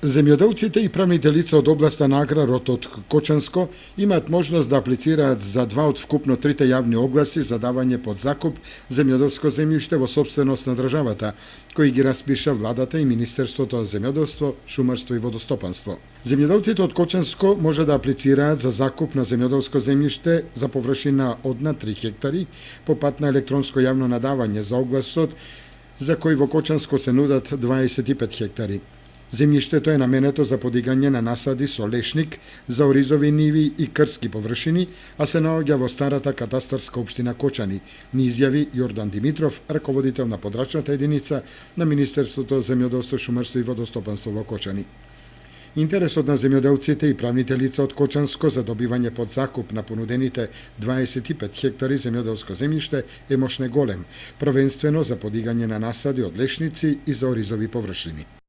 Земјоделците и правните лица од областа на аграрот од Кочанско имаат можност да аплицираат за два од вкупно трите јавни огласи за давање под закуп земјоделско земјиште во собственост на државата, кои ги распиша владата и Министерството за земјоделство, шумарство и водостопанство. Земјоделците од Кочанско може да аплицираат за закуп на земјоделско земјиште за површина од над 3 хектари по пат на електронско јавно надавање за огласот, за кој во Кочанско се нудат 25 хектари. Земјиштето е наменето за подигање на насади со лешник за оризови ниви и крски површини, а се наоѓа во старата катастарска општина Кочани, ни изјави Јордан Димитров, раководител на подрачната единица на Министерството за земјоделство, шумарство и водостопанство во Кочани. Интересот на земјоделците и правните лица од Кочанско за добивање под закуп на понудените 25 хектари земјоделско земјиште е мошне голем, првенствено за подигање на насади од лешници и за оризови површини.